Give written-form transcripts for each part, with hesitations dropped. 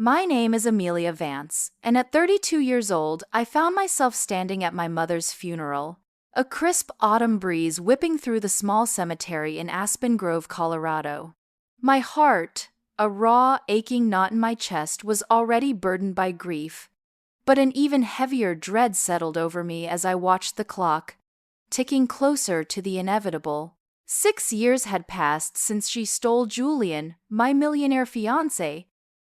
My name is Amelia Vance, and at 32 years old, I found myself standing at my mother's funeral. A crisp autumn breeze whipping through the small cemetery in Aspen Grove, Colorado. My heart, a raw, aching knot in my chest, was already burdened by grief, but an even heavier dread settled over me as I watched the clock, ticking closer to the inevitable. 6 years had passed since she stole Julian, my millionaire fiancé,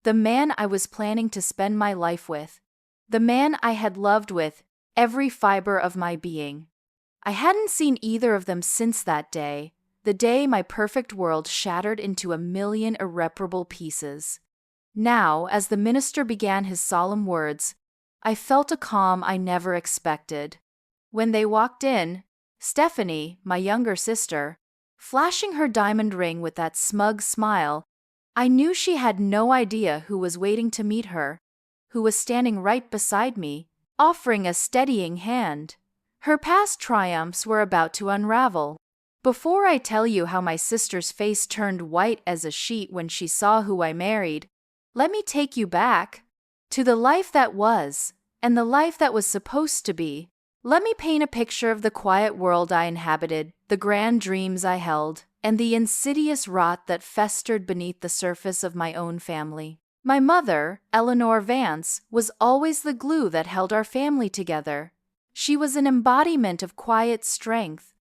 the man I was planning to spend my life with, the man I had loved with every fiber of my being. I hadn't seen either of them since that day, the day my perfect world shattered into a million irreparable pieces. Now, as the minister began his solemn words, I felt a calm I never expected. When they walked in, Stephanie, my younger sister, flashing her diamond ring with that smug smile, I knew she had no idea who was waiting to meet her, who was standing right beside me, offering a steadying hand. Her past triumphs were about to unravel. Before I tell you how my sister's face turned white as a sheet when she saw who I married, let me take you back to the life that was, and the life that was supposed to be. Let me paint a picture of the quiet world I inhabited, the grand dreams I held, and the insidious rot that festered beneath the surface of my own family. My mother, Eleanor Vance, was always the glue that held our family together. She was an embodiment of quiet strength,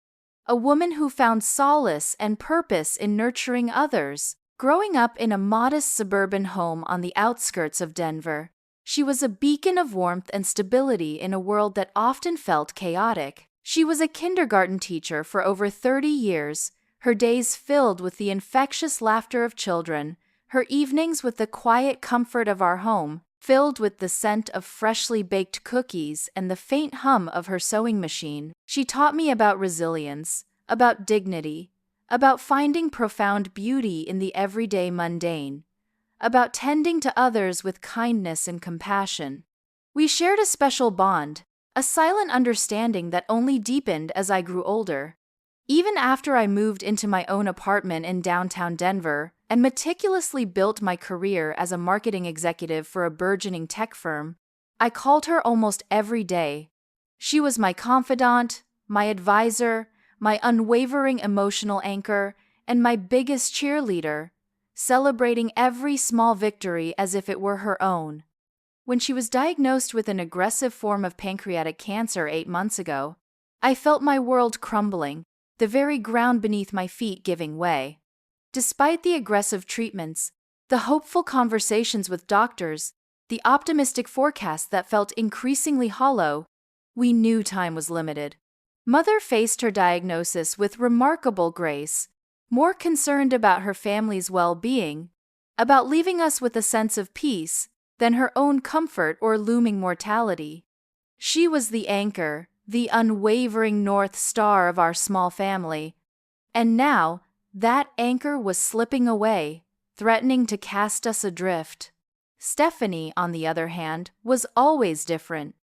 a woman who found solace and purpose in nurturing others. Growing up in a modest suburban home on the outskirts of Denver, she was a beacon of warmth and stability in a world that often felt chaotic. She was a kindergarten teacher for over 30 years, her days filled with the infectious laughter of children, her evenings with the quiet comfort of our home, filled with the scent of freshly baked cookies and the faint hum of her sewing machine. She taught me about resilience, about dignity, about finding profound beauty in the everyday mundane, about tending to others with kindness and compassion. We shared a special bond, a silent understanding that only deepened as I grew older. Even after I moved into my own apartment in downtown Denver and meticulously built my career as a marketing executive for a burgeoning tech firm, I called her almost every day. She was my confidant, my advisor, my unwavering emotional anchor, and my biggest cheerleader, celebrating every small victory as if it were her own. When she was diagnosed with an aggressive form of pancreatic cancer 8 months ago, I felt my world crumbling, the very ground beneath my feet giving way. Despite the aggressive treatments, the hopeful conversations with doctors, the optimistic forecasts that felt increasingly hollow, we knew time was limited. Mother faced her diagnosis with remarkable grace, more concerned about her family's well-being, about leaving us with a sense of peace, than her own comfort or looming mortality. She was the anchor, the unwavering North Star of our small family. And now, that anchor was slipping away, threatening to cast us adrift. Stephanie, on the other hand, was always different.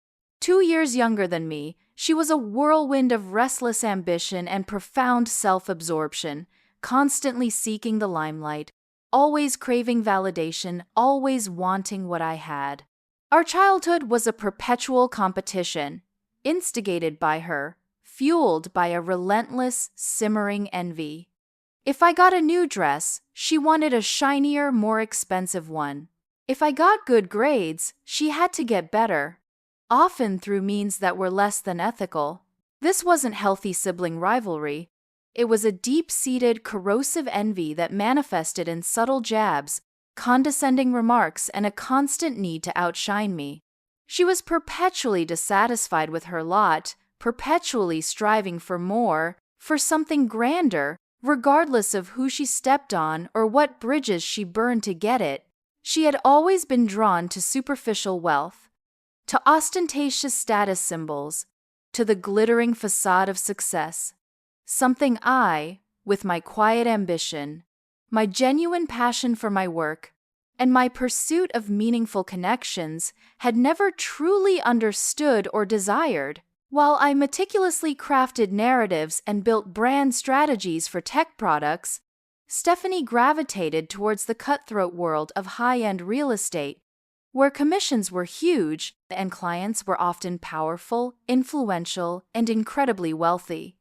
2 years younger than me, she was a whirlwind of restless ambition and profound self-absorption, constantly seeking the limelight, always craving validation, always wanting what I had. Our childhood was a perpetual competition, instigated by her, fueled by a relentless, simmering envy. If I got a new dress, she wanted a shinier, more expensive one. If I got good grades, she had to get better, often through means that were less than ethical. This wasn't healthy sibling rivalry. It was a deep-seated, corrosive envy that manifested in subtle jabs, condescending remarks, and a constant need to outshine me. She was perpetually dissatisfied with her lot, perpetually striving for more, for something grander, regardless of who she stepped on or what bridges she burned to get it. She had always been drawn to superficial wealth, to ostentatious status symbols, to the glittering facade of success. Something I, with my quiet ambition, my genuine passion for my work, and my pursuit of meaningful connections, had never truly understood or desired. While I meticulously crafted narratives and built brand strategies for tech products, Stephanie gravitated towards the cutthroat world of high-end real estate, where commissions were huge and clients were often powerful, influential, and incredibly wealthy.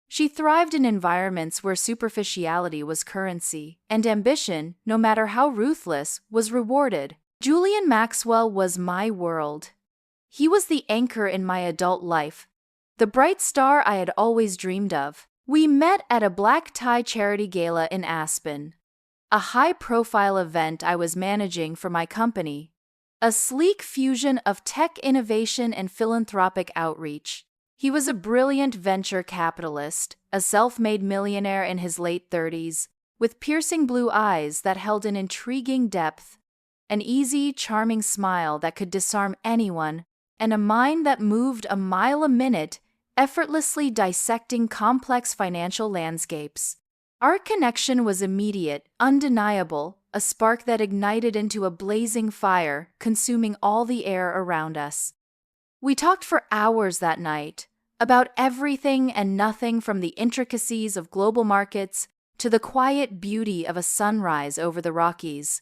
She thrived in environments where superficiality was currency, and ambition, no matter how ruthless, was rewarded. Julian Maxwell was my world. He was the anchor in my adult life, the bright star I had always dreamed of. We met at a black-tie charity gala in Aspen, a high-profile event I was managing for my company, a sleek fusion of tech innovation and philanthropic outreach. He was a brilliant venture capitalist, a self-made millionaire in his late 30s, with piercing blue eyes that held an intriguing depth, an easy, charming smile that could disarm anyone, and a mind that moved a mile a minute, effortlessly dissecting complex financial landscapes. Our connection was immediate, undeniable, a spark that ignited into a blazing fire, consuming all the air around us. We talked for hours that night, about everything and nothing from the intricacies of global markets to the quiet beauty of a sunrise over the Rockies.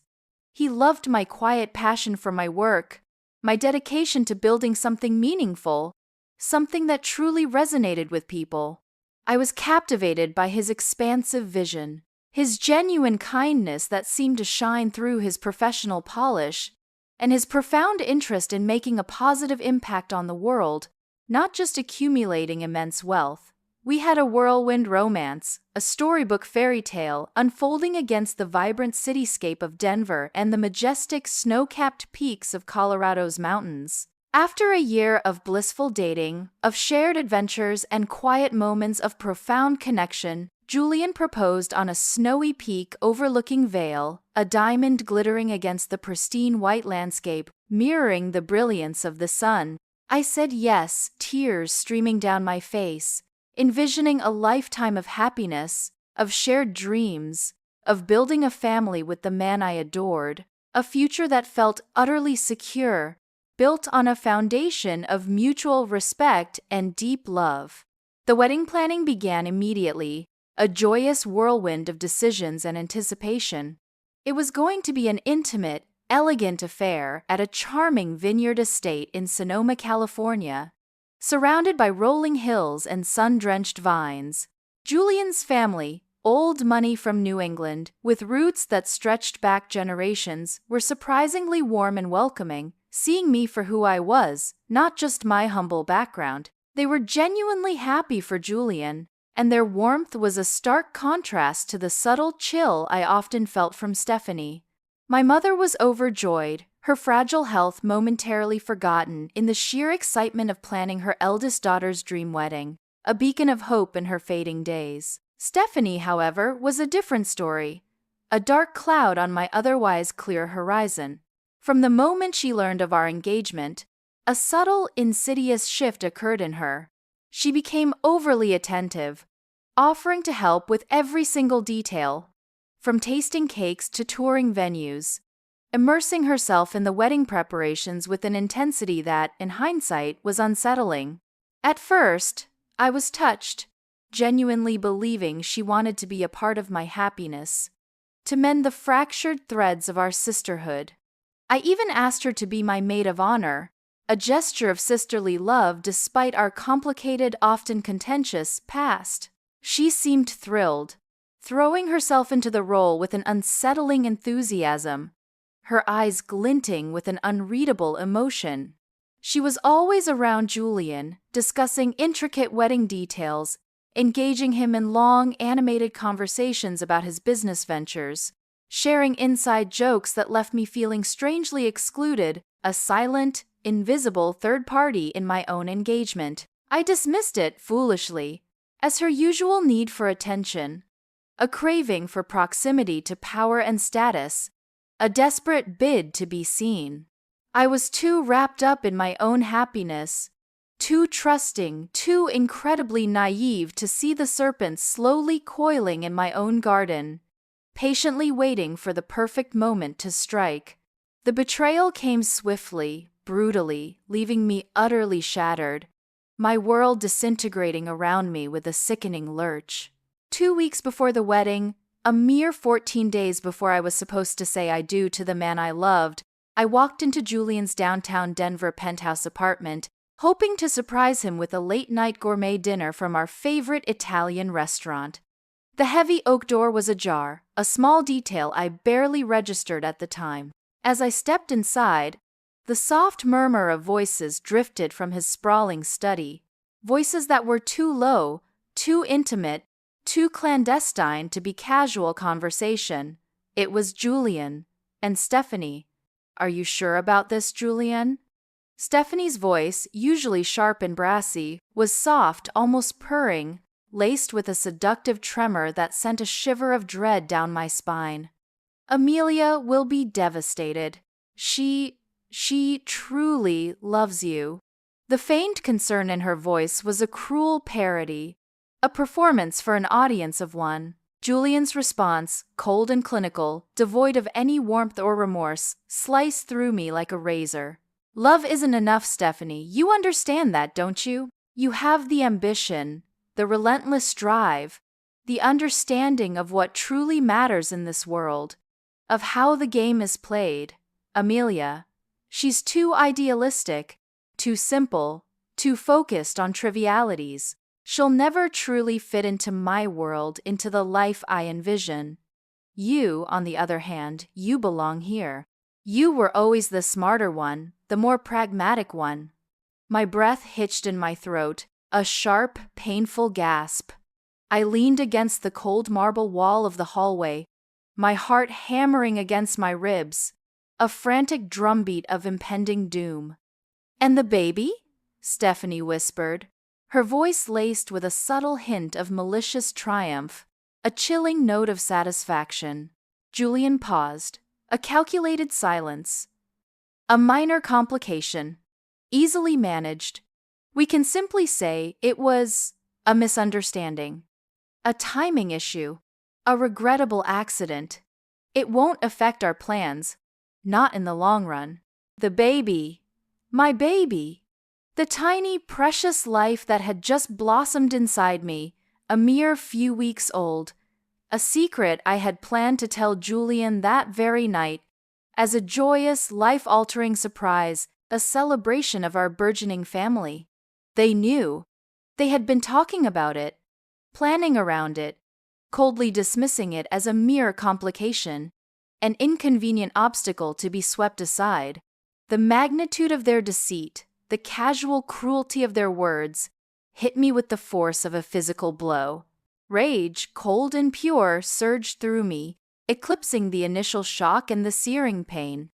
He loved my quiet passion for my work, my dedication to building something meaningful, something that truly resonated with people. I was captivated by his expansive vision, his genuine kindness that seemed to shine through his professional polish, and his profound interest in making a positive impact on the world, not just accumulating immense wealth. We had a whirlwind romance, a storybook fairy tale unfolding against the vibrant cityscape of Denver and the majestic snow-capped peaks of Colorado's mountains. After a year of blissful dating, of shared adventures and quiet moments of profound connection, Julian proposed on a snowy peak overlooking Vail, a diamond glittering against the pristine white landscape, mirroring the brilliance of the sun. I said yes, tears streaming down my face, envisioning a lifetime of happiness, of shared dreams, of building a family with the man I adored, a future that felt utterly secure, built on a foundation of mutual respect and deep love. The wedding planning began immediately, a joyous whirlwind of decisions and anticipation. It was going to be an intimate, elegant affair at a charming vineyard estate in Sonoma, California, surrounded by rolling hills and sun-drenched vines. Julian's family, old money from New England, with roots that stretched back generations, were surprisingly warm and welcoming, seeing me for who I was, not just my humble background. They were genuinely happy for Julian, and their warmth was a stark contrast to the subtle chill I often felt from Stephanie. My mother was overjoyed, her fragile health momentarily forgotten in the sheer excitement of planning her eldest daughter's dream wedding, a beacon of hope in her fading days. Stephanie, however, was a different story, a dark cloud on my otherwise clear horizon. From the moment she learned of our engagement, a subtle, insidious shift occurred in her. She became overly attentive, offering to help with every single detail, from tasting cakes to touring venues, immersing herself in the wedding preparations with an intensity that, in hindsight, was unsettling. At first, I was touched, genuinely believing she wanted to be a part of my happiness, to mend the fractured threads of our sisterhood. I even asked her to be my maid of honor, a gesture of sisterly love despite our complicated, often contentious past. She seemed thrilled, throwing herself into the role with an unsettling enthusiasm, her eyes glinting with an unreadable emotion. She was always around Julian, discussing intricate wedding details, engaging him in long, animated conversations about his business ventures, sharing inside jokes that left me feeling strangely excluded, a silent, invisible third party in my own engagement. I dismissed it, foolishly, as her usual need for attention, a craving for proximity to power and status, a desperate bid to be seen. I was too wrapped up in my own happiness, too trusting, too incredibly naive to see the serpents slowly coiling in my own garden, patiently waiting for the perfect moment to strike. The betrayal came swiftly, brutally, leaving me utterly shattered, my world disintegrating around me with a sickening lurch. 2 weeks before the wedding, a mere 14 days before I was supposed to say I do to the man I loved, I walked into Julian's downtown Denver penthouse apartment, hoping to surprise him with a late-night gourmet dinner from our favorite Italian restaurant. The heavy oak door was ajar, a small detail I barely registered at the time. As I stepped inside, the soft murmur of voices drifted from his sprawling study, voices that were too low, too intimate, too clandestine to be casual conversation. It was Julian and Stephanie. "Are you sure about this, Julian?" Stephanie's voice, usually sharp and brassy, was soft, almost purring, laced with a seductive tremor that sent a shiver of dread down my spine. "Amelia will be devastated. She truly loves you." The faint concern in her voice was a cruel parody, a performance for an audience of one. Julian's response, cold and clinical, devoid of any warmth or remorse, sliced through me like a razor. "Love isn't enough, Stephanie. You understand that, don't you? You have the ambition, the relentless drive, the understanding of what truly matters in this world, of how the game is played. Amelia, she's too idealistic, too simple, too focused on trivialities. She'll never truly fit into my world, into the life I envision. You, on the other hand, you belong here. You were always the smarter one, the more pragmatic one." My breath hitched in my throat, a sharp, painful gasp. I leaned against the cold marble wall of the hallway, my heart hammering against my ribs, a frantic drumbeat of impending doom. "And the baby?" Stephanie whispered, her voice laced with a subtle hint of malicious triumph, a chilling note of satisfaction. Julian paused, a calculated silence. "A minor complication. Easily managed. We can simply say it was a misunderstanding. A timing issue. A regrettable accident. It won't affect our plans. Not in the long run. The baby. My baby. The tiny, precious life that had just blossomed inside me, a mere few weeks old. A secret I had planned to tell Julian that very night, as a joyous, life-altering surprise, a celebration of our burgeoning family. They knew. They had been talking about it, planning around it, coldly dismissing it as a mere complication, an inconvenient obstacle to be swept aside. The magnitude of their deceit, the casual cruelty of their words, hit me with the force of a physical blow. Rage, cold and pure, surged through me, eclipsing the initial shock and the searing pain.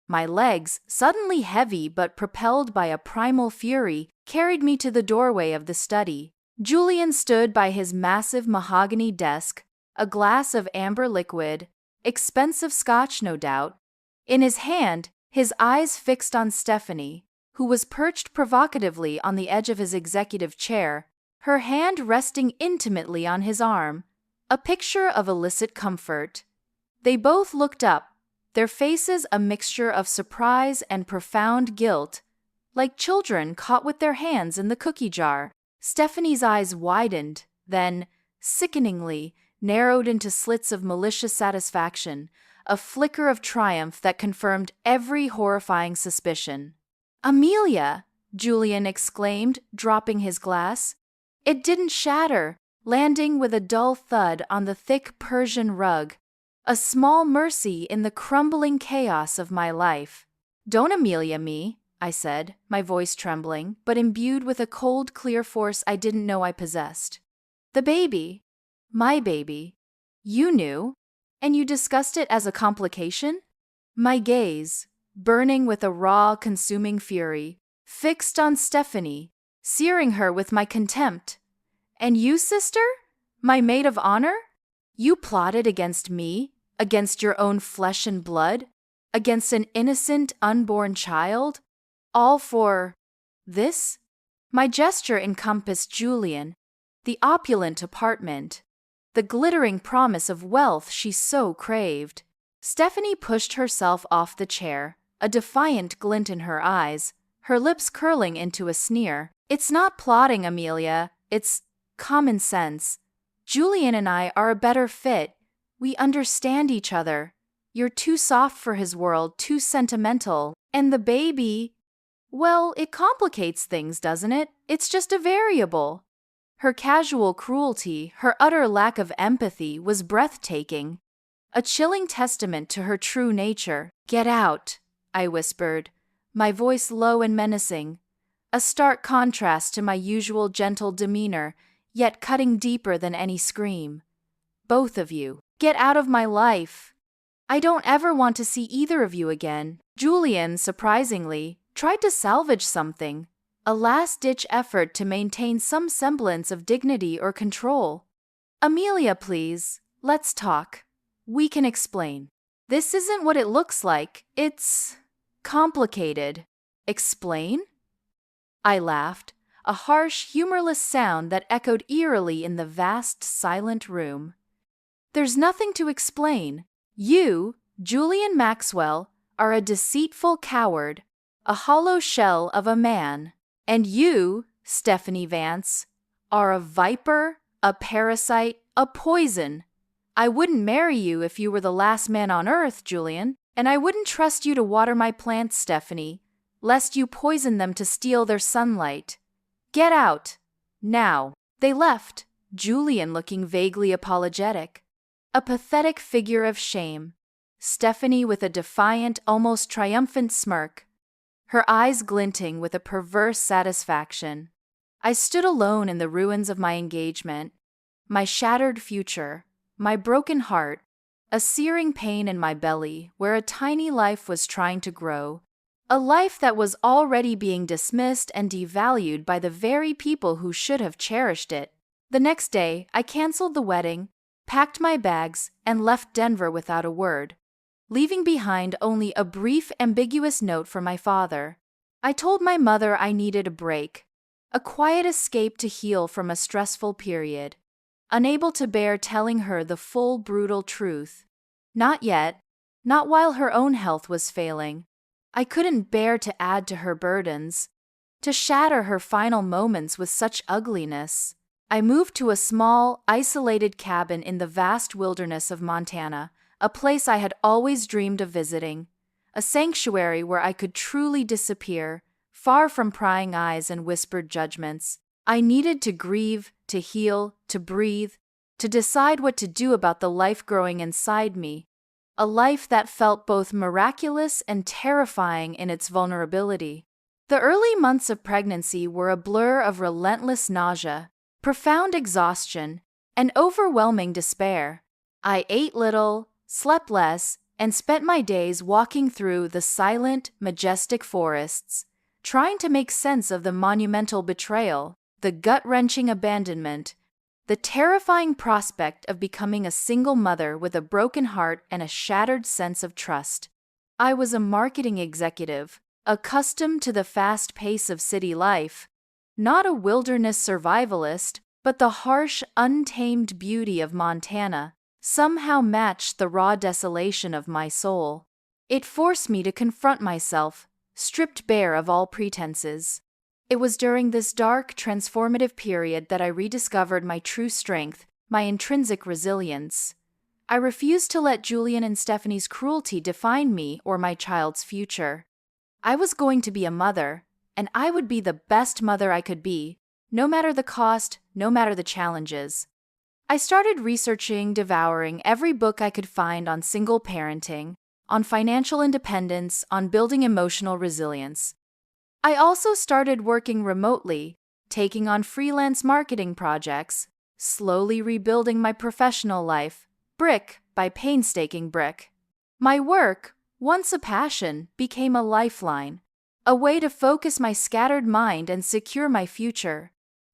My legs, suddenly heavy but propelled by a primal fury, carried me to the doorway of the study. Julian stood by his massive mahogany desk, a glass of amber liquid, expensive scotch no doubt, in his hand, his eyes fixed on Stephanie, who was perched provocatively on the edge of his executive chair, her hand resting intimately on his arm, a picture of illicit comfort. They both looked up, their faces a mixture of surprise and profound guilt, like children caught with their hands in the cookie jar. Stephanie's eyes widened, then, sickeningly, narrowed into slits of malicious satisfaction, a flicker of triumph that confirmed every horrifying suspicion. "Amelia!" Julian exclaimed, dropping his glass. It didn't shatter, landing with a dull thud on the thick Persian rug, a small mercy in the crumbling chaos of my life. "Don't Amelia me," I said, my voice trembling, but imbued with a cold, clear force I didn't know I possessed. "The baby. My baby. You knew, and you discussed it as a complication?" My gaze, burning with a raw, consuming fury, fixed on Stephanie, searing her with my contempt. "And you, sister? My maid of honor? You plotted against me, against your own flesh and blood, against an innocent, unborn child? All for this?" My gesture encompassed Julian, the opulent apartment, the glittering promise of wealth she so craved. Stephanie pushed herself off the chair, a defiant glint in her eyes, her lips curling into a sneer. "It's not plotting, Amelia. It's common sense. Julian and I are a better fit. We understand each other. You're too soft for his world, too sentimental. And the baby? Well, it complicates things, doesn't it? It's just a variable. Her casual cruelty, her utter lack of empathy was breathtaking. A chilling testament to her true nature. Get out, I whispered, my voice low and menacing. A stark contrast to my usual gentle demeanor, yet cutting deeper than any scream. Both of you, get out of my life. I don't ever want to see either of you again. Julian, surprisingly, tried to salvage something. A last-ditch effort to maintain some semblance of dignity or control. Amelia, please, let's talk. We can explain. This isn't what it looks like. It's complicated. Explain? I laughed, a harsh, humorless sound that echoed eerily in the vast, silent room. There's nothing to explain. You, Julian Maxwell, are a deceitful coward, a hollow shell of a man. And you, Stephanie Vance, are a viper, a parasite, a poison. I wouldn't marry you if you were the last man on earth, Julian, and I wouldn't trust you to water my plants, Stephanie, lest you poison them to steal their sunlight. Get out. Now. They left, Julian looking vaguely apologetic. A pathetic figure of shame. Stephanie with a defiant, almost triumphant smirk. Her eyes glinting with a perverse satisfaction. I stood alone in the ruins of my engagement, my shattered future, my broken heart, a searing pain in my belly where a tiny life was trying to grow, a life that was already being dismissed and devalued by the very people who should have cherished it. The next day, I canceled the wedding, packed my bags, and left Denver without a word, leaving behind only a brief, ambiguous note for my father. I told my mother I needed a break, a quiet escape to heal from a stressful period, unable to bear telling her the full, brutal truth. Not yet, not while her own health was failing. I couldn't bear to add to her burdens, to shatter her final moments with such ugliness. I moved to a small, isolated cabin in the vast wilderness of Montana, a place I had always dreamed of visiting, a sanctuary where I could truly disappear, far from prying eyes and whispered judgments. I needed to grieve, to heal, to breathe, to decide what to do about the life growing inside me, a life that felt both miraculous and terrifying in its vulnerability. The early months of pregnancy were a blur of relentless nausea, profound exhaustion, and overwhelming despair. I ate little, slept less, and spent my days walking through the silent, majestic forests, trying to make sense of the monumental betrayal, the gut-wrenching abandonment, the terrifying prospect of becoming a single mother with a broken heart and a shattered sense of trust. I was a marketing executive, accustomed to the fast pace of city life, not a wilderness survivalist, but the harsh, untamed beauty of Montana somehow matched the raw desolation of my soul. It forced me to confront myself, stripped bare of all pretenses. It was during this dark, transformative period that I rediscovered my true strength, my intrinsic resilience. I refused to let Julian and Stephanie's cruelty define me or my child's future. I was going to be a mother, and I would be the best mother I could be, no matter the cost, no matter the challenges. I started researching, devouring every book I could find on single parenting, on financial independence, on building emotional resilience. I also started working remotely, taking on freelance marketing projects, slowly rebuilding my professional life, brick by painstaking brick. My work, once a passion, became a lifeline, a way to focus my scattered mind and secure my future.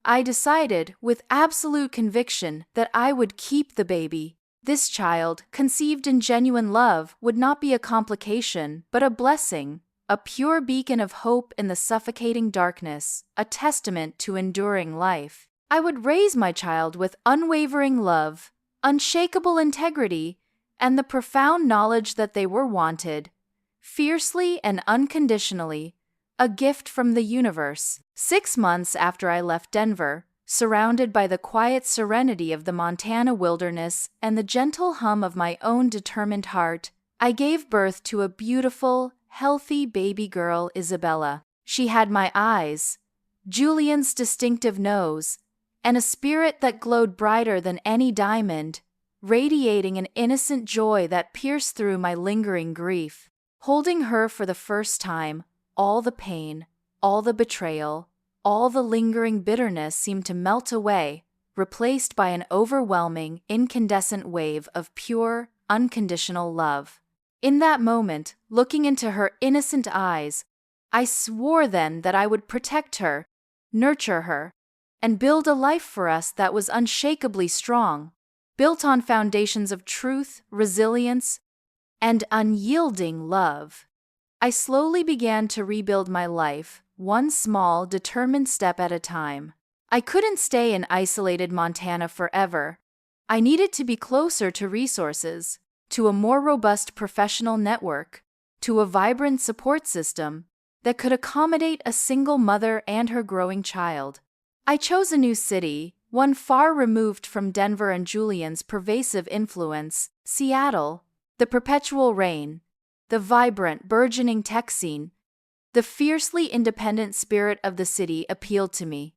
I decided, with absolute conviction, that I would keep the baby. This child, conceived in genuine love, would not be a complication, but a blessing, a pure beacon of hope in the suffocating darkness, a testament to enduring life. I would raise my child with unwavering love, unshakable integrity, and the profound knowledge that they were wanted, fiercely and unconditionally, a gift from the universe. 6 months after I left Denver, surrounded by the quiet serenity of the Montana wilderness and the gentle hum of my own determined heart, I gave birth to a beautiful, healthy baby girl, Isabella. She had my eyes, Julian's distinctive nose, and a spirit that glowed brighter than any diamond, radiating an innocent joy that pierced through my lingering grief. Holding her for the first time, all the pain, all the betrayal, all the lingering bitterness seemed to melt away, replaced by an overwhelming, incandescent wave of pure, unconditional love. In that moment, looking into her innocent eyes, I swore then that I would protect her, nurture her, and build a life for us that was unshakably strong, built on foundations of truth, resilience, and unyielding love. I slowly began to rebuild my life, one small, determined step at a time. I couldn't stay in isolated Montana forever. I needed to be closer to resources, to a more robust professional network, to a vibrant support system that could accommodate a single mother and her growing child. I chose a new city, one far removed from Denver and Julian's pervasive influence, Seattle. The perpetual rain, the vibrant, burgeoning tech scene, the fiercely independent spirit of the city appealed to me,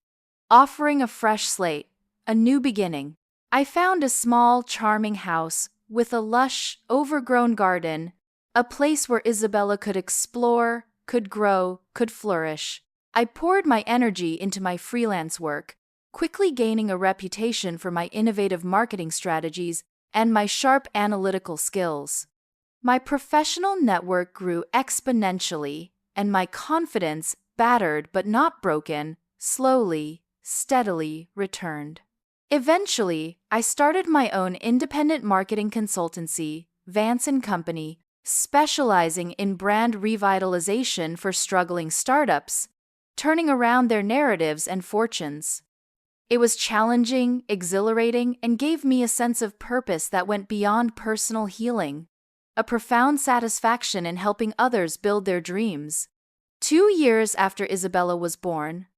offering a fresh slate, a new beginning. I found a small, charming house with a lush, overgrown garden, a place where Isabella could explore, could grow, could flourish. I poured my energy into my freelance work, quickly gaining a reputation for my innovative marketing strategies and my sharp analytical skills. My professional network grew exponentially, and my confidence, battered but not broken, slowly, steadily returned. Eventually, I started my own independent marketing consultancy, Vance & Company, specializing in brand revitalization for struggling startups, turning around their narratives and fortunes. It was challenging, exhilarating, and gave me a sense of purpose that went beyond personal healing, a profound satisfaction in helping others build their dreams. 2 years after Isabella was born,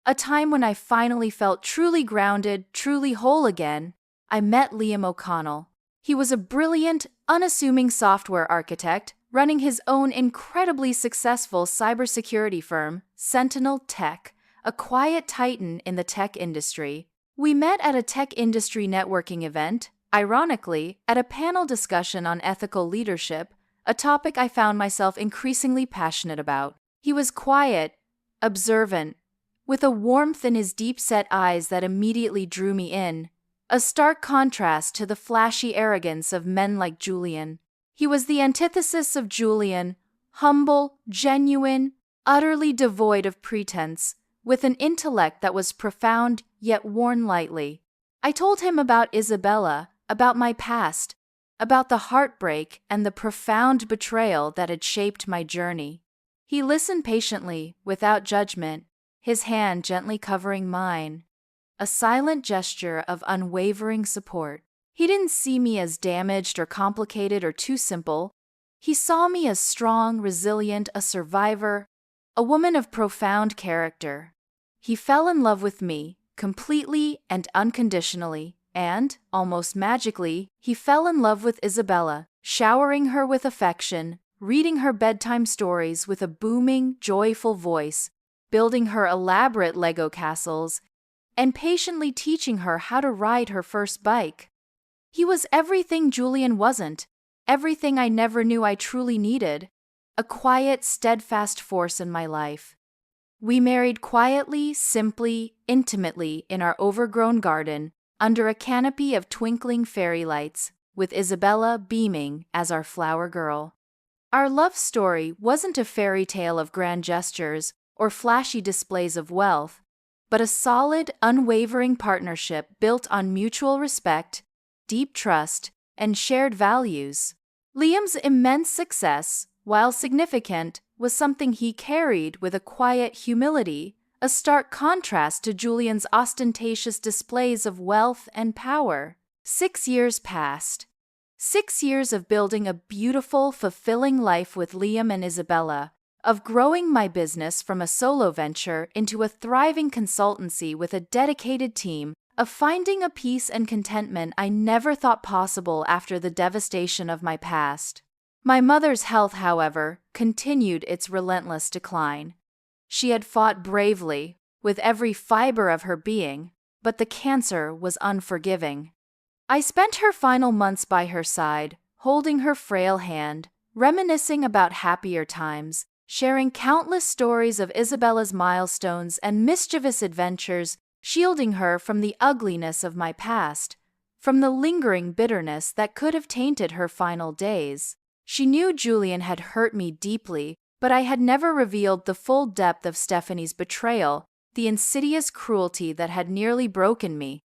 a time when I finally felt truly grounded, truly whole again, I met Liam O'Connell. He was a brilliant, unassuming software architect running his own incredibly successful cybersecurity firm, Sentinel Tech, a quiet titan in the tech industry. We met at a tech industry networking event, ironically, at a panel discussion on ethical leadership, a topic I found myself increasingly passionate about. He was quiet, observant, with a warmth in his deep-set eyes that immediately drew me in, a stark contrast to the flashy arrogance of men like Julian. He was the antithesis of Julian, humble, genuine, utterly devoid of pretense, with an intellect that was profound yet worn lightly. I told him about Isabella, about my past, about the heartbreak and the profound betrayal that had shaped my journey. He listened patiently, without judgment, his hand gently covering mine, a silent gesture of unwavering support. He didn't see me as damaged or complicated or too simple. He saw me as strong, resilient, a survivor, a woman of profound character. He fell in love with me, completely and unconditionally, and, almost magically, he fell in love with Isabella, showering her with affection, reading her bedtime stories with a booming, joyful voice, building her elaborate Lego castles, and patiently teaching her how to ride her first bike. He was everything Julian wasn't, everything I never knew I truly needed, a quiet, steadfast force in my life. We married quietly, simply, intimately in our overgrown garden, under a canopy of twinkling fairy lights, with Isabella beaming as our flower girl. Our love story wasn't a fairy tale of grand gestures or flashy displays of wealth, but a solid, unwavering partnership built on mutual respect, deep trust, and shared values. Liam's immense success, while significant, was something he carried with a quiet humility, a stark contrast to Julian's ostentatious displays of wealth and power. 6 years passed. 6 years of building a beautiful, fulfilling life with Liam and Isabella, of growing my business from a solo venture into a thriving consultancy with a dedicated team, of finding a peace and contentment I never thought possible after the devastation of my past. My mother's health, however, continued its relentless decline. She had fought bravely, with every fiber of her being, but the cancer was unforgiving. I spent her final months by her side, holding her frail hand, reminiscing about happier times, sharing countless stories of Isabella's milestones and mischievous adventures, shielding her from the ugliness of my past, from the lingering bitterness that could have tainted her final days. She knew Julian had hurt me deeply, but I had never revealed the full depth of Stephanie's betrayal, the insidious cruelty that had nearly broken me.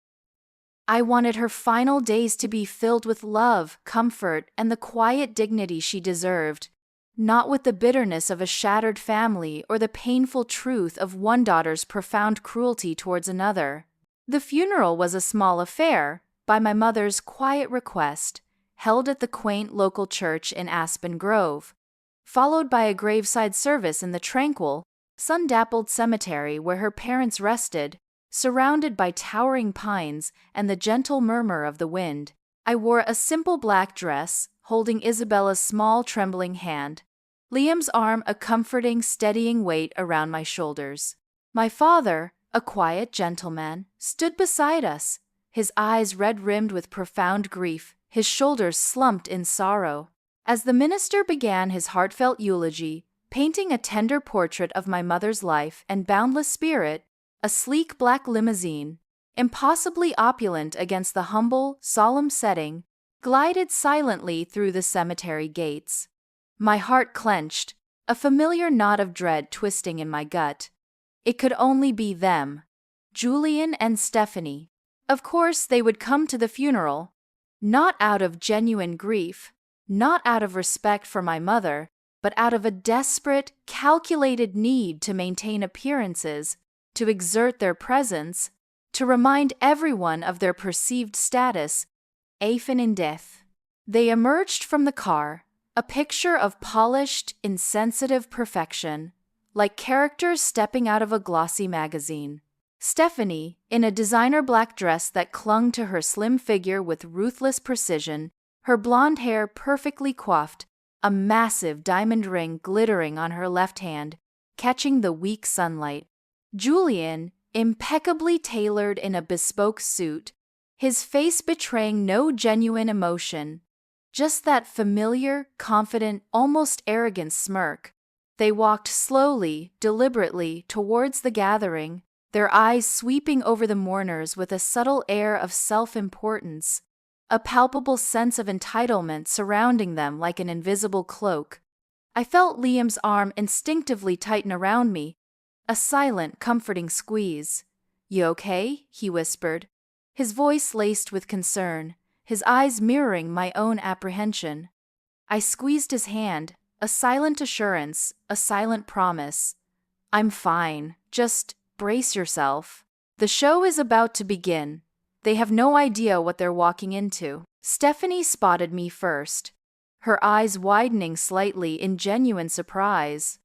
I wanted her final days to be filled with love, comfort, and the quiet dignity she deserved, not with the bitterness of a shattered family or the painful truth of one daughter's profound cruelty towards another. The funeral was a small affair, by my mother's quiet request, held at the quaint local church in Aspen Grove, followed by a graveside service in the tranquil, sun-dappled cemetery where her parents rested, surrounded by towering pines and the gentle murmur of the wind. I wore a simple black dress, holding Isabella's small trembling hand, Liam's arm a comforting, steadying weight around my shoulders. My father, a quiet gentleman, stood beside us, his eyes red-rimmed with profound grief, his shoulders slumped in sorrow. As the minister began his heartfelt eulogy, painting a tender portrait of my mother's life and boundless spirit, a sleek black limousine, impossibly opulent against the humble, solemn setting, glided silently through the cemetery gates. My heart clenched, a familiar knot of dread twisting in my gut. It could only be them, Julian and Stephanie. Of course, they would come to the funeral, not out of genuine grief, not out of respect for my mother, but out of a desperate, calculated need to maintain appearances, to exert their presence, to remind everyone of their perceived status, even in death. They emerged from the car, a picture of polished, insensitive perfection, like characters stepping out of a glossy magazine. Stephanie, in a designer black dress that clung to her slim figure with ruthless precision, her blonde hair perfectly coiffed, a massive diamond ring glittering on her left hand, catching the weak sunlight. Julian, impeccably tailored in a bespoke suit, his face betraying no genuine emotion, just that familiar, confident, almost arrogant smirk. They walked slowly, deliberately towards the gathering, their eyes sweeping over the mourners with a subtle air of self-importance, a palpable sense of entitlement surrounding them like an invisible cloak. I felt Liam's arm instinctively tighten around me, a silent, comforting squeeze. "You okay?" he whispered, his voice laced with concern, his eyes mirroring my own apprehension. I squeezed his hand, a silent assurance, a silent promise. "I'm fine, just brace yourself. The show is about to begin. They have no idea what they're walking into." Stephanie spotted me first, her eyes widening slightly in genuine surprise.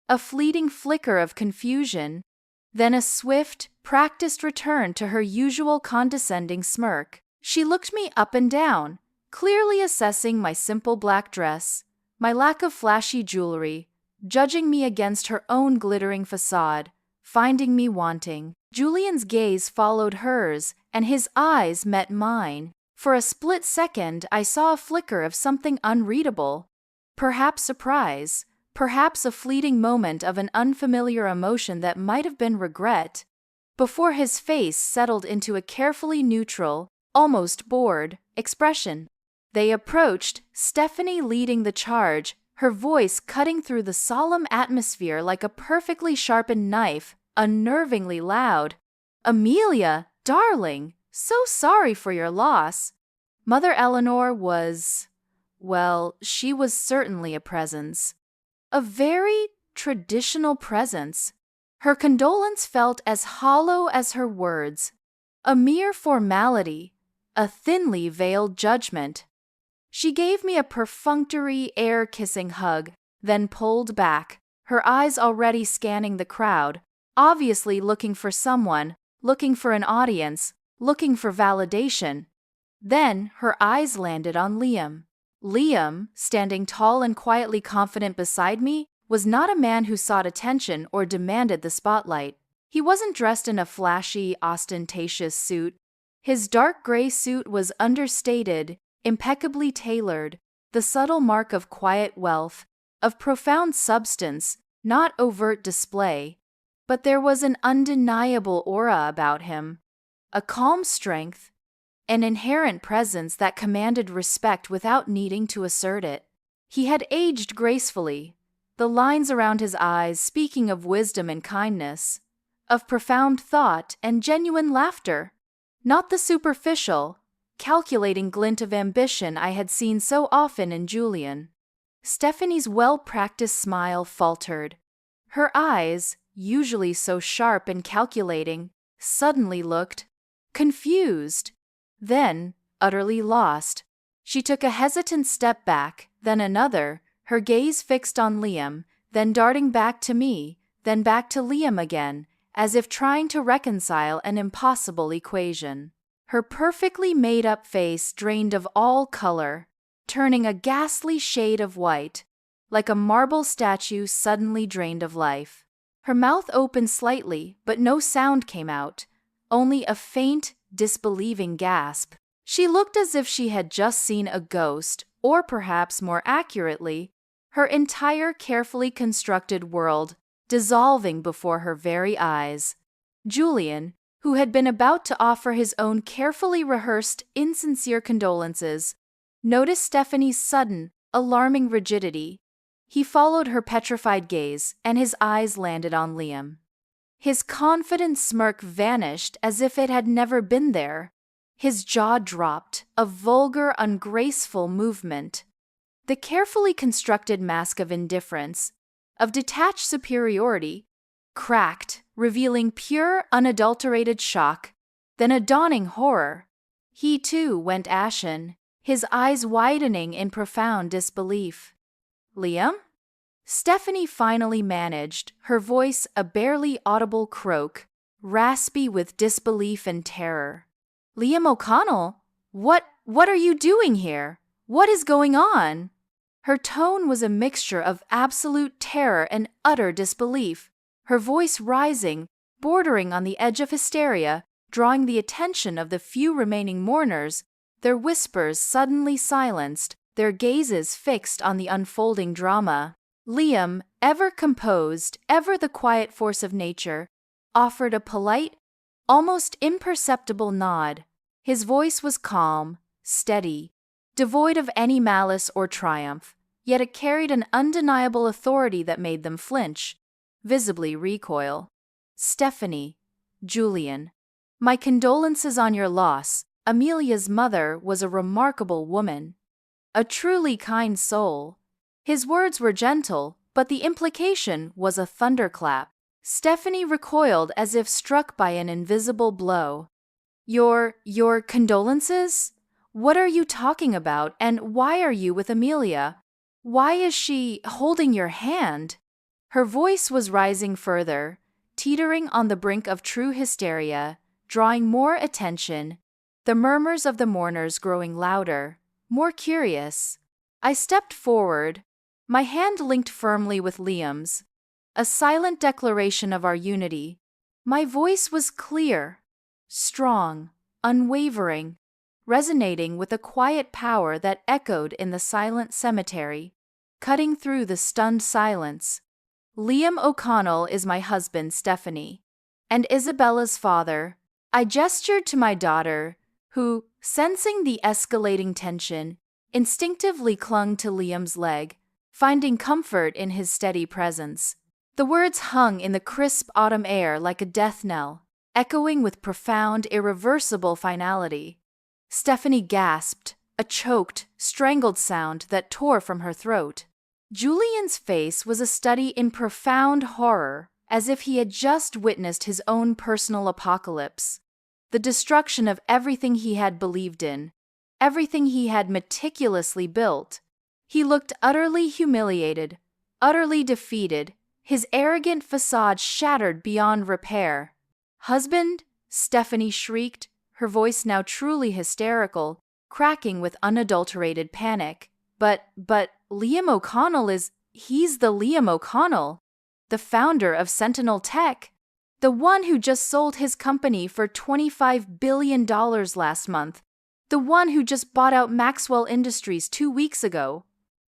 A fleeting flicker of confusion, then a swift, practiced return to her usual condescending smirk. She looked me up and down, clearly assessing my simple black dress, my lack of flashy jewelry, judging me against her own glittering facade, finding me wanting. Julian's gaze followed hers, and his eyes met mine. For a split second, I saw a flicker of something unreadable. Perhaps surprise, perhaps a fleeting moment of an unfamiliar emotion that might have been regret, before his face settled into a carefully neutral, almost bored, expression. They approached, Stephanie leading the charge, her voice cutting through the solemn atmosphere like a perfectly sharpened knife, unnervingly loud. "Amelia, darling, so sorry for your loss." Mother Eleanor was, well, she was certainly a presence. A very traditional presence. Her condolence felt as hollow as her words. A mere formality, a thinly veiled judgment. She gave me a perfunctory, air-kissing hug, then pulled back, her eyes already scanning the crowd, obviously looking for someone, looking for an audience, looking for validation. Then her eyes landed on Liam. Liam, standing tall and quietly confident beside me, was not a man who sought attention or demanded the spotlight. He wasn't dressed in a flashy, ostentatious suit. His dark gray suit was understated, impeccably tailored, the subtle mark of quiet wealth, of profound substance, not overt display. But there was an undeniable aura about him, a calm strength, an inherent presence that commanded respect without needing to assert it. He had aged gracefully, the lines around his eyes speaking of wisdom and kindness, of profound thought and genuine laughter, not the superficial, calculating glint of ambition I had seen so often in Julian. Stephanie's well-practiced smile faltered. Her eyes, usually so sharp and calculating, suddenly looked confused. Then, utterly lost. She took a hesitant step back, then another, her gaze fixed on Liam, then darting back to me, then back to Liam again, as if trying to reconcile an impossible equation. Her perfectly made-up face drained of all color, turning a ghastly shade of white, like a marble statue suddenly drained of life. Her mouth opened slightly, but no sound came out, only a faint, disbelieving gasp. She looked as if she had just seen a ghost, or perhaps more accurately, her entire carefully constructed world dissolving before her very eyes. Julian, who had been about to offer his own carefully rehearsed, insincere condolences, noticed Stephanie's sudden, alarming rigidity. He followed her petrified gaze, and his eyes landed on Liam. His confident smirk vanished as if it had never been there. His jaw dropped, a vulgar, ungraceful movement. The carefully constructed mask of indifference, of detached superiority, cracked, revealing pure, unadulterated shock, then a dawning horror. He too went ashen, his eyes widening in profound disbelief. Liam? Stephanie finally managed, her voice a barely audible croak, raspy with disbelief and terror. Liam O'Connell? What are you doing here? What is going on? Her tone was a mixture of absolute terror and utter disbelief, her voice rising, bordering on the edge of hysteria, drawing the attention of the few remaining mourners, their whispers suddenly silenced, their gazes fixed on the unfolding drama. Liam, ever composed, ever the quiet force of nature, offered a polite, almost imperceptible nod. His voice was calm, steady, devoid of any malice or triumph, yet it carried an undeniable authority that made them flinch, visibly recoil. Stephanie, Julian, my condolences on your loss. Amelia's mother was a remarkable woman, a truly kind soul. His words were gentle, but the implication was a thunderclap. Stephanie recoiled as if struck by an invisible blow. Your condolences? What are you talking about, and why are you with Amelia? Why is she holding your hand? Her voice was rising further, teetering on the brink of true hysteria, drawing more attention, the murmurs of the mourners growing louder, more curious. I stepped forward, my hand linked firmly with Liam's, a silent declaration of our unity. My voice was clear, strong, unwavering, resonating with a quiet power that echoed in the silent cemetery, cutting through the stunned silence. Liam O'Connell is my husband, Stephanie, and Isabella's father. I gestured to my daughter, who, sensing the escalating tension, instinctively clung to Liam's leg, finding comfort in his steady presence. The words hung in the crisp autumn air like a death knell, echoing with profound, irreversible finality. Stephanie gasped, a choked, strangled sound that tore from her throat. Julian's face was a study in profound horror, as if he had just witnessed his own personal apocalypse, the destruction of everything he had believed in, everything he had meticulously built. He looked utterly humiliated, utterly defeated, his arrogant facade shattered beyond repair. "Husband?" Stephanie shrieked, her voice now truly hysterical, cracking with unadulterated panic. But Liam O'Connell he's the Liam O'Connell, the founder of Sentinel Tech, the one who just sold his company for $25 billion last month, the one who just bought out Maxwell Industries 2 weeks ago.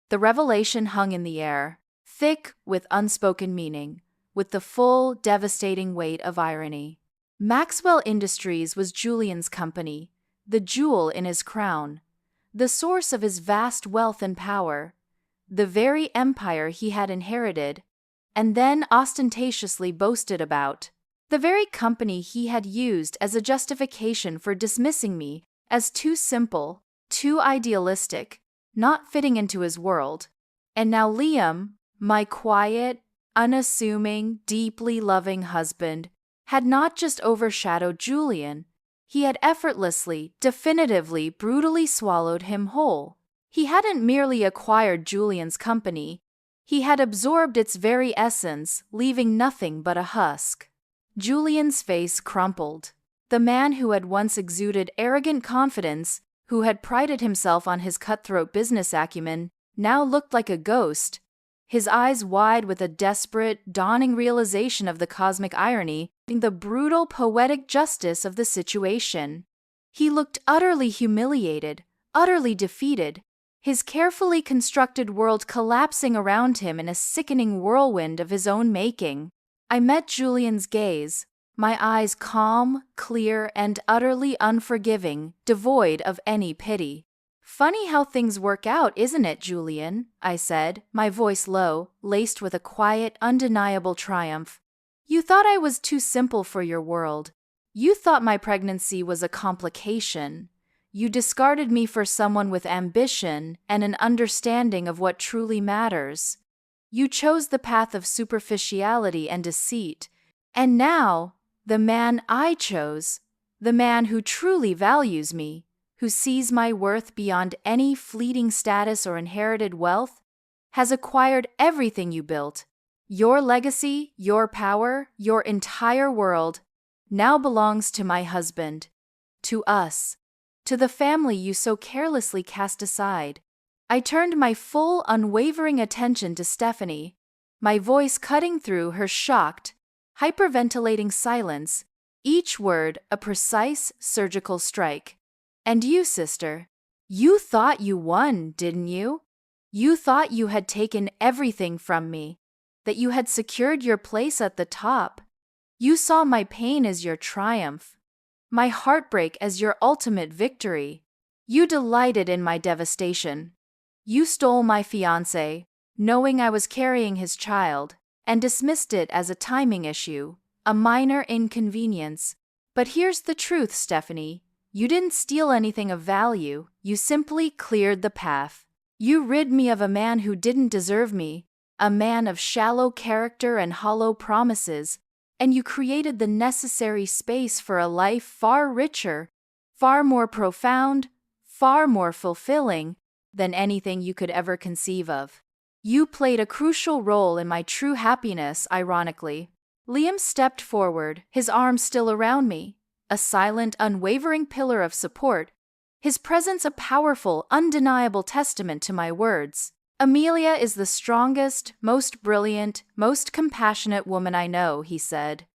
The revelation hung in the air, thick with unspoken meaning, with the full, devastating weight of irony. Maxwell Industries was Julian's company, the jewel in his crown, the source of his vast wealth and power, the very empire he had inherited, and then ostentatiously boasted about, the very company he had used as a justification for dismissing me as too simple, too idealistic, not fitting into his world. And now Liam, my quiet, unassuming, deeply loving husband, had not just overshadowed Julian, he had effortlessly, definitively, brutally swallowed him whole. He hadn't merely acquired Julian's company, he had absorbed its very essence, leaving nothing but a husk. Julian's face crumpled. The man who had once exuded arrogant confidence, who had prided himself on his cutthroat business acumen, now looked like a ghost, his eyes wide with a desperate, dawning realization of the cosmic irony, the brutal, poetic justice of the situation. He looked utterly humiliated, utterly defeated, his carefully constructed world collapsing around him in a sickening whirlwind of his own making. I met Julian's gaze, my eyes calm, clear, and utterly unforgiving, devoid of any pity. "Funny how things work out, isn't it, Julian?" I said, my voice low, laced with a quiet, undeniable triumph. "You thought I was too simple for your world. You thought my pregnancy was a complication. You discarded me for someone with ambition and an understanding of what truly matters. You chose the path of superficiality and deceit. And now, the man I chose, the man who truly values me, who sees my worth beyond any fleeting status or inherited wealth, has acquired everything you built. Your legacy, your power, your entire world, now belongs to my husband, to us, to the family you so carelessly cast aside." I turned my full, unwavering attention to Stephanie, my voice cutting through her shocked, hyperventilating silence, each word a precise surgical strike. "And you, sister, you thought you won, didn't you? You thought you had taken everything from me, that you had secured your place at the top. You saw my pain as your triumph, my heartbreak as your ultimate victory. You delighted in my devastation. You stole my fiancé, knowing I was carrying his child, and dismissed it as a timing issue, a minor inconvenience. But here's the truth, Stephanie. You didn't steal anything of value, you simply cleared the path. You rid me of a man who didn't deserve me, a man of shallow character and hollow promises, and you created the necessary space for a life far richer, far more profound, far more fulfilling than anything you could ever conceive of. You played a crucial role in my true happiness, ironically." Liam stepped forward, his arms still around me, a silent, unwavering pillar of support, his presence a powerful, undeniable testament to my words. "Amelia is the strongest, most brilliant, most compassionate woman I know," he said,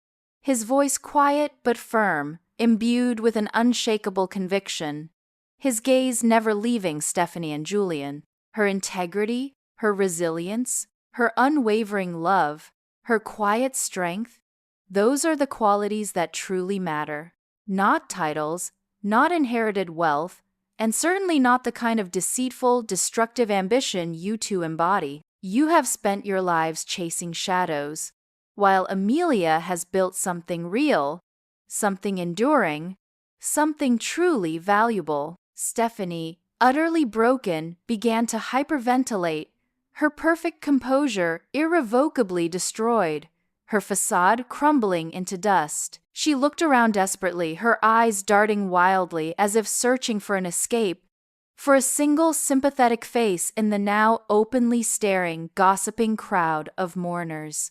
his voice quiet but firm, imbued with an unshakable conviction, his gaze never leaving Stephanie and Julian. Her integrity, her resilience, her unwavering love, her quiet strength, those are the qualities that truly matter. Not titles, not inherited wealth, and certainly not the kind of deceitful, destructive ambition you two embody. You have spent your lives chasing shadows, while Amelia has built something real, something enduring, something truly valuable. Stephanie, utterly broken, began to hyperventilate, her perfect composure irrevocably destroyed, her facade crumbling into dust. She looked around desperately, her eyes darting wildly as if searching for an escape, for a single sympathetic face in the now openly staring, gossiping crowd of mourners.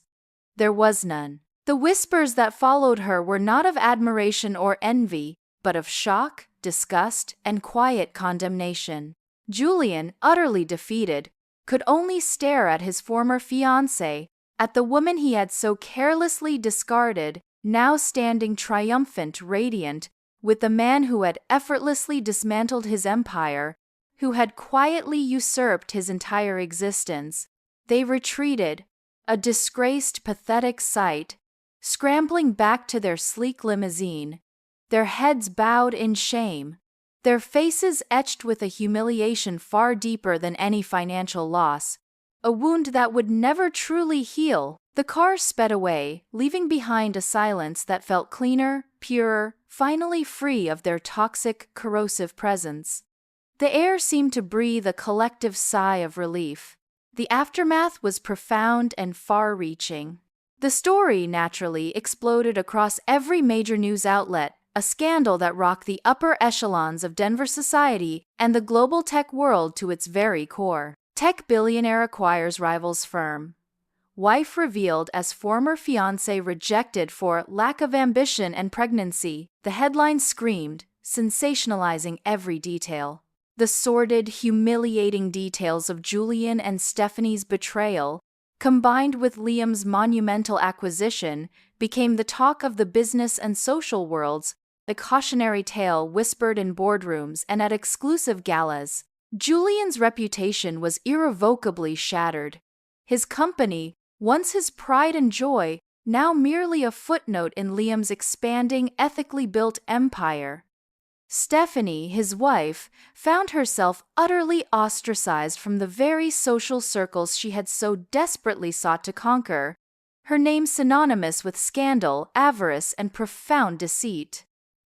There was none. The whispers that followed her were not of admiration or envy, but of shock, disgust, and quiet condemnation. Julian, utterly defeated, could only stare at his former fiancée, at the woman he had so carelessly discarded, now standing triumphant, radiant, with the man who had effortlessly dismantled his empire, who had quietly usurped his entire existence. They retreated, a disgraced, pathetic sight, scrambling back to their sleek limousine, their heads bowed in shame, their faces etched with a humiliation far deeper than any financial loss, a wound that would never truly heal. The car sped away, leaving behind a silence that felt cleaner, purer, finally free of their toxic, corrosive presence. The air seemed to breathe a collective sigh of relief. The aftermath was profound and far-reaching. The story, naturally, exploded across every major news outlet, a scandal that rocked the upper echelons of Denver society and the global tech world to its very core. Tech billionaire acquires rivals firm. Wife revealed as former fiancé rejected for lack of ambition and pregnancy, the headline screamed, sensationalizing every detail. The sordid, humiliating details of Julian and Stephanie's betrayal, combined with Liam's monumental acquisition, became the talk of the business and social worlds, a cautionary tale whispered in boardrooms and at exclusive galas. Julian's reputation was irrevocably shattered. His company, once his pride and joy, now merely a footnote in Liam's expanding, ethically built empire. Stephanie, his wife, found herself utterly ostracized from the very social circles she had so desperately sought to conquer, her name synonymous with scandal, avarice, and profound deceit.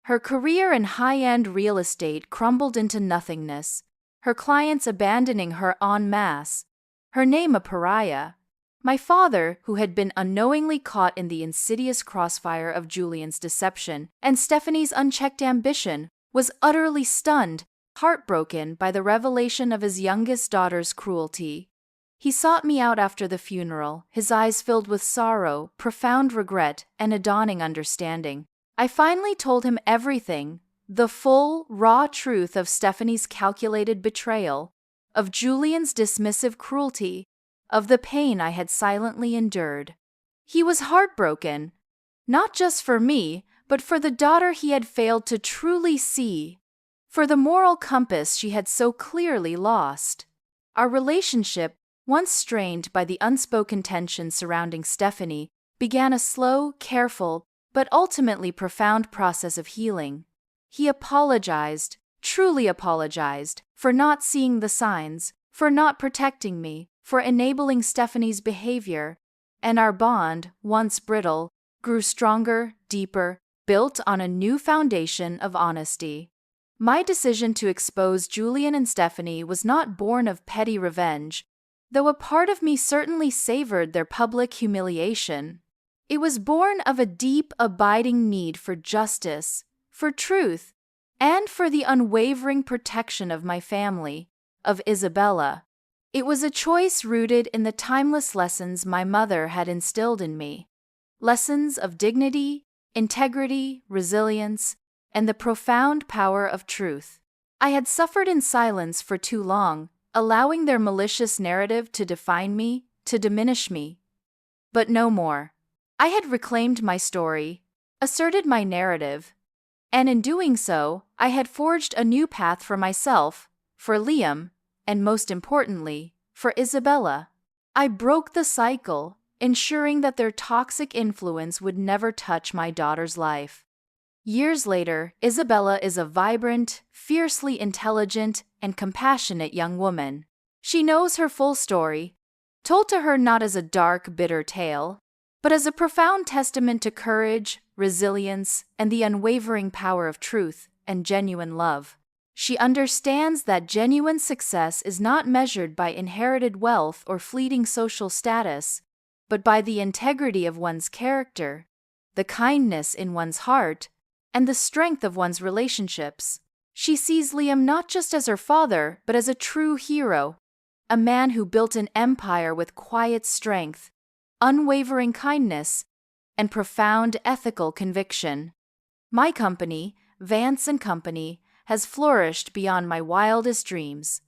Her career in high-end real estate crumbled into nothingness, her clients abandoning her en masse, her name a pariah. My father, who had been unknowingly caught in the insidious crossfire of Julian's deception and Stephanie's unchecked ambition, was utterly stunned, heartbroken by the revelation of his youngest daughter's cruelty. He sought me out after the funeral, his eyes filled with sorrow, profound regret, and a dawning understanding. I finally told him everything, the full, raw truth of Stephanie's calculated betrayal, of Julian's dismissive cruelty, of the pain I had silently endured. He was heartbroken, not just for me, but for the daughter he had failed to truly see, for the moral compass she had so clearly lost. Our relationship, once strained by the unspoken tension surrounding Stephanie, began a slow, careful, but ultimately profound process of healing. He apologized, truly apologized, for not seeing the signs, for not protecting me, for enabling Stephanie's behavior, and our bond, once brittle, grew stronger, deeper, built on a new foundation of honesty. My decision to expose Julian and Stephanie was not born of petty revenge, though a part of me certainly savored their public humiliation. It was born of a deep, abiding need for justice, for truth, and for the unwavering protection of my family, of Isabella. It was a choice rooted in the timeless lessons my mother had instilled in me. Lessons of dignity, integrity, resilience, and the profound power of truth. I had suffered in silence for too long, allowing their malicious narrative to define me, to diminish me. But no more. I had reclaimed my story, asserted my narrative, and in doing so, I had forged a new path for myself, for Liam, and most importantly, for Isabella. I broke the cycle, ensuring that their toxic influence would never touch my daughter's life. Years later, Isabella is a vibrant, fiercely intelligent, and compassionate young woman. She knows her full story, told to her not as a dark, bitter tale, but as a profound testament to courage, resilience, and the unwavering power of truth and genuine love. She understands that genuine success is not measured by inherited wealth or fleeting social status, but by the integrity of one's character, the kindness in one's heart, and the strength of one's relationships. She sees Liam not just as her father, but as a true hero, a man who built an empire with quiet strength, unwavering kindness, and profound ethical conviction. My company, Vance & Company, has flourished beyond my wildest dreams.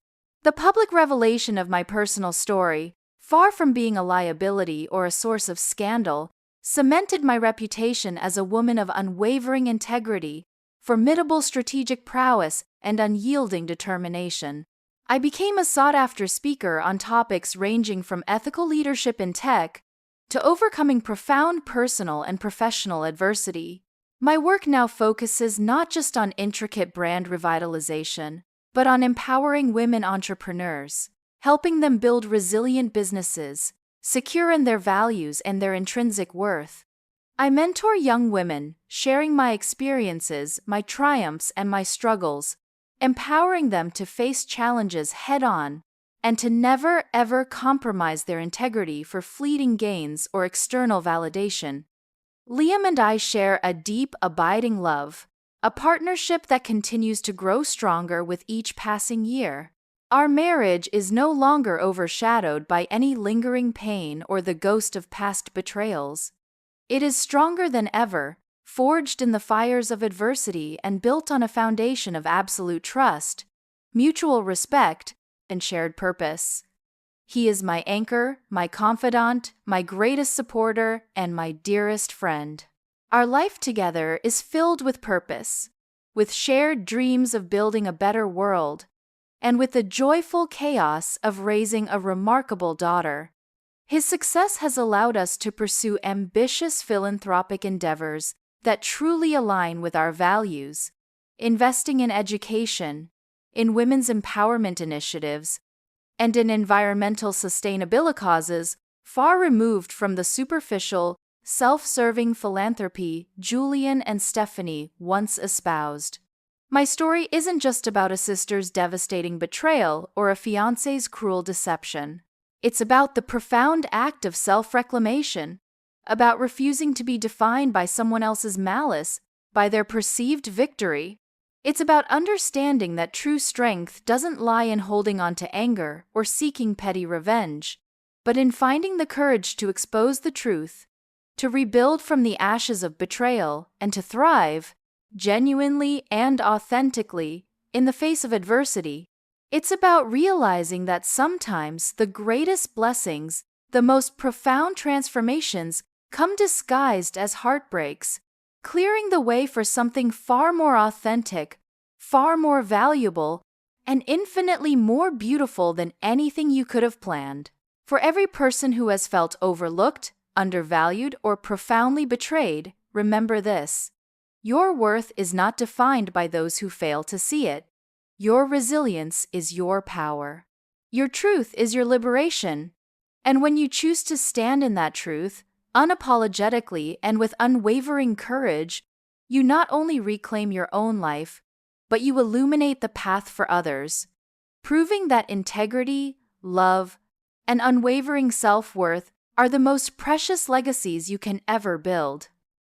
The public revelation of my personal story, far from being a liability or a source of scandal, cemented my reputation as a woman of unwavering integrity, formidable strategic prowess, and unyielding determination. I became a sought-after speaker on topics ranging from ethical leadership in tech to overcoming profound personal and professional adversity. My work now focuses not just on intricate brand revitalization, but on empowering women entrepreneurs, helping them build resilient businesses, secure in their values and their intrinsic worth. I mentor young women, sharing my experiences, my triumphs, and my struggles, empowering them to face challenges head-on and to never, ever compromise their integrity for fleeting gains or external validation. Liam and I share a deep, abiding love, a partnership that continues to grow stronger with each passing year. Our marriage is no longer overshadowed by any lingering pain or the ghost of past betrayals. It is stronger than ever, forged in the fires of adversity and built on a foundation of absolute trust, mutual respect, and shared purpose. He is my anchor, my confidant, my greatest supporter, and my dearest friend. Our life together is filled with purpose, with shared dreams of building a better world, and with the joyful chaos of raising a remarkable daughter. His success has allowed us to pursue ambitious philanthropic endeavors that truly align with our values, investing in education, in women's empowerment initiatives, and in environmental sustainability causes far removed from the superficial, self-serving philanthropy Julian and Stephanie once espoused. My story isn't just about a sister's devastating betrayal or a fiancé's cruel deception. It's about the profound act of self-reclamation, about refusing to be defined by someone else's malice, by their perceived victory. It's about understanding that true strength doesn't lie in holding on to anger or seeking petty revenge, but in finding the courage to expose the truth, to rebuild from the ashes of betrayal, and to thrive, genuinely and authentically, in the face of adversity. It's about realizing that sometimes the greatest blessings, the most profound transformations, come disguised as heartbreaks, clearing the way for something far more authentic, far more valuable, and infinitely more beautiful than anything you could have planned. For every person who has felt overlooked, undervalued, or profoundly betrayed, remember this: your worth is not defined by those who fail to see it. Your resilience is your power. Your truth is your liberation. And when you choose to stand in that truth, unapologetically and with unwavering courage, you not only reclaim your own life, but you illuminate the path for others, proving that integrity, love, and unwavering self-worth are the most precious legacies you can ever build.